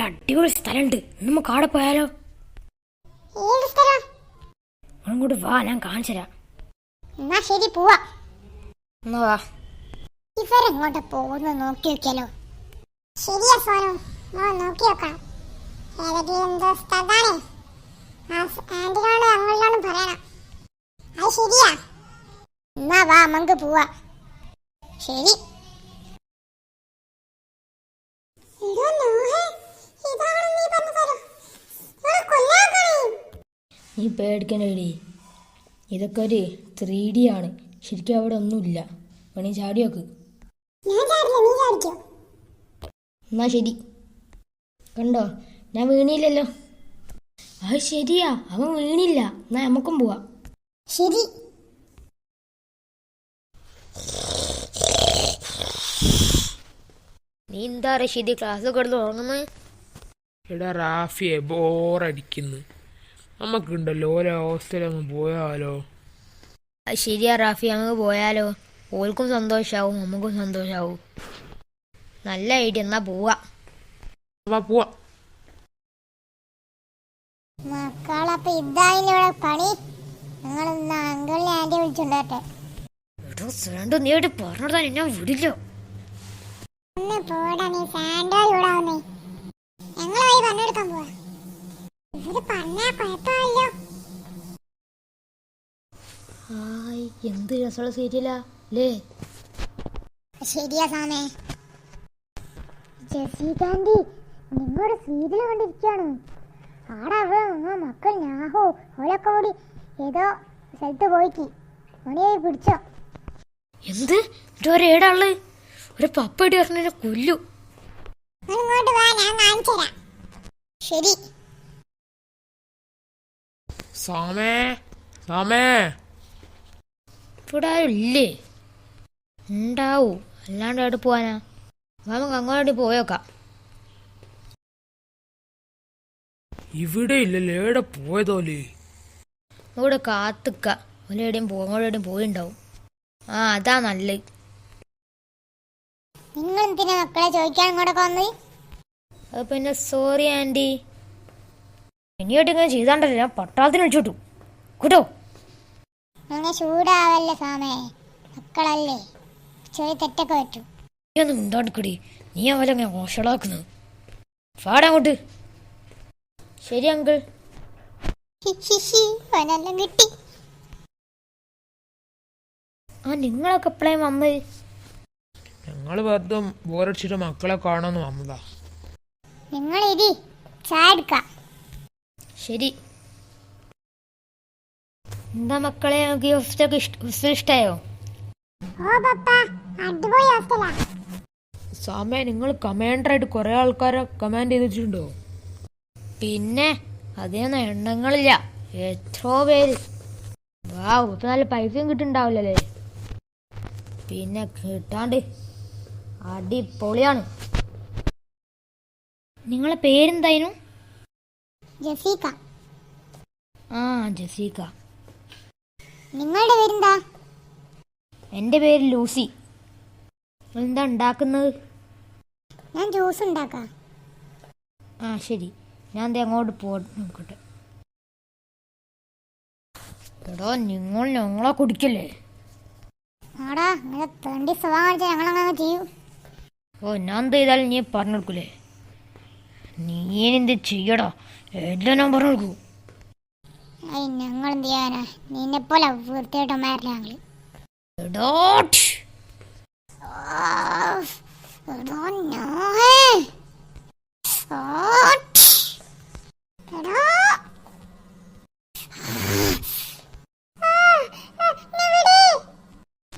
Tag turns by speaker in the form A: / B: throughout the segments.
A: അടിപൊളി സ്ഥലമുണ്ട്, നമുക്ക് അവിടെ പോയാലോ? അങ്ങോട്ട് വാ, ഞാൻ കാണിച്ചു തരാം.
B: എന്നാ ശരി, പോവാ.
A: എന്നാ വാ.
B: ഇവരെങ്ങോട്ട് പോകുന്നു നോക്കി നോക്കിയാലോ? ശരിയാ സോനു, നോക്കി നോക്കാം. ഏതെങ്കിലും എന്തോ സ്ഥലമാണ്. ആന്റിനോട് അങ്ങളിനോടും പറയണം. അത് ശരിയാ. എന്നാ വാ, നമുക്ക് പോവാ. ശരി.
A: നീ പേടിക്കണ്ടേ, ഇതൊക്കെ ഒരു 3D ആണ്. ശരിക്കും അവിടെ ഒന്നുമില്ല. വേണേ ചാടി നോക്ക്. എന്നാ ശരി. കണ്ടോ, ഞാൻ വീണില്ലല്ലോ. അത് ശരിയാ, അവൻ വീണില്ല. എന്നാ നമുക്കും പോവാം.
B: ശരി.
A: നീ എന്താ റഷീദ് ക്ലാസ് കിടന്ന് ഉറങ്ങുന്നത്?
C: എടാ റാഫിയെ, ബോറടിക്കുന്നു. നമുക്കുണ്ടല്ലോ ഓരോ ഹോസ്റ്റലൊന്ന് പോയാലോ?
A: അത് ശരിയാ റാഫി, നമുക്ക് പോയാലോ? ഓൾക്കും സന്തോഷാവും, നമുക്കും സന്തോഷാവും. നല്ല ഐഡിയ. എന്നാ പോവാ.
C: പോവാ.
B: മക്കളപ്പൊ ഇതായില്ലേ പണി? ഞങ്ങൾ അങ്കിളിനെ ആന്റി വിളിച്ചുണ്ടോട്ടെ.
A: നീ ഇവിടെ പറഞ്ഞാ ഞാൻ വിടില്ലോ.
B: ഒന്ന് പോടാ, നീ സാൻഡോ ചൂടാവുന്നേ. ഞങ്ങൾ വഴി പറഞ്ഞെടുക്കാൻ പോവാ. ഇവര് പറഞ്ഞാ കുഴപ്പമില്ലോ.
A: എന്ത് രസമുള്ള സീരിയലാ അല്ലേ?
B: ശരിയാ സാമേ. ജെസികാന്റി നിങ്ങളുടെ സീരിയൽ കണ്ടിരിക്കാണ്. ആടെ അവിടെ മക്കൾ ഞാഹോ ഓലൊക്കെ കൂടി ഏതോ സ്ഥലത്ത് പോയിട്ട് മണിയായി പിടിച്ചോ.
A: എന്ത് ഒരേടാള് ഒരു പപ്പടി പറഞ്ഞ കൊല്ലു.
B: ഇങ്ങോട്ട് വാ, ഞാൻ കാണിച്ചു തരാം. ശരി.
C: സാമേ, സാമേ,
A: ഇവിടെ ആരും ഇല്ലേ? ഉണ്ടാവൂ, അല്ലാണ്ട് അവിടെ പോവാനാ. നമുക്ക് അങ്ങോട്ട് പോയോക്കാം.
C: ഇവിടെ ഇല്ലല്ലേ, എവിടെ പോയതോലേ?
A: ഇവിടെ കാത്തുക്ക. അങ്ങോട്ടെവിടെയും പോയിണ്ടാവും. അതാ നല്ലത്.
B: നിങ്ങൾ എന്തിനാ മക്കളെ ചോദിക്കാൻ ഇങ്ങോട്ടൊക്കെ വന്നത്?
A: അത് പിന്നെ സോറി ആൻറ്റി, ഇനിയോട്ട് ഇങ്ങനെ ചെയ്താണ്ടല്ലോ ഞാൻ പട്ടാളത്തിന് വിളിച്ചോട്ടു കേട്ടോ.
B: അങ്ങനെ ചൂടാവല്ലേ സാമേ, മക്കളല്ലേ, ചെറിയ തെറ്റൊക്കെ പറ്റും.
A: നീ ഒന്നും ഉണ്ടാടിക്കടി, നീ അവരെ അങ്ങനെ മോശമാക്കുന്നത്. പാടങ്ങോട്ട്. ശരി അങ്കിൾ.
B: കിട്ടി.
A: നിങ്ങളൊക്കെ എപ്പോഴേ വന്നത്?
C: ഞങ്ങൾ വെറുതെ ബോറടിച്ചിട്ട് മക്കളെ കാണാന്ന് വന്നതാ.
B: നിങ്ങൾ ഇരി, ചായ എടുക്കാം.
A: ശരി. എന്താ മക്കളെ, നമുക്ക് ഈ ഹോസ്റ്റൽ ഇഷ്ടായോ?
C: സാമേ, നിങ്ങൾ കമാൻഡറായിട്ട് കുറെ ആൾക്കാരെ കമാൻഡ് ചെയ്തിട്ടുണ്ടോ?
A: പിന്നെ അതിനൊന്നും എണ്ണങ്ങളില്ല, എത്രയോ പേര്. ഇപ്പൊ നല്ല പൈസയും കിട്ടുന്നുണ്ടാവില്ലല്ലേ? പിന്നെ കിട്ടാണ്ട് അടിപൊളിയാണ്. നിങ്ങളെ പേരെന്തായിരുന്നു?
B: ജസീക.
A: ജസീക.
B: നിങ്ങളുടെ പേരെന്താ?
A: എൻ്റെ പേര് ലൂസി. എന്താ ഉണ്ടാക്കുന്നത്?
B: ഞാൻ ജ്യൂസ് ഉണ്ടാക്കാം.
A: ശരി, ഞാൻ അങ്ങോട്ട് നോക്കട്ടെ. എടോ, നിങ്ങൾ ഞങ്ങളെ കുടിക്കല്ലേ?
B: ആടാ, നിങ്ങളെ തണ്ടി സ്വഭാവം കാണിച്ചാൽ ഞങ്ങളങ്ങനെ ചെയ്യൂ.
A: ഞാൻ എന്ത് ചെയ്താലും നീ പറഞ്ഞു കൊടുക്കൂലേ? നീ എന്ത് ചെയ്യടാ, എല്ലാം ഞാൻ പറഞ്ഞു കൊടുക്കൂ.
B: ഞങ്ങൾ എന്ത് ചെയ്യാനാ, നിന്നെപ്പോലെ വൃത്തിയായിട്ടൊന്നായിരുന്നു ഞങ്ങള്.
A: എടോ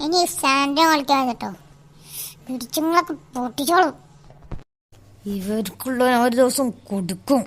B: ഇനി സാൻഡോ കളിക്കാൻ കേട്ടോ, പിടിച്ചുങ്ങളൊക്കെ പൊട്ടിച്ചോളും.
A: ഇവർക്കുള്ള ഒരു ദിവസം കൊടുക്കും.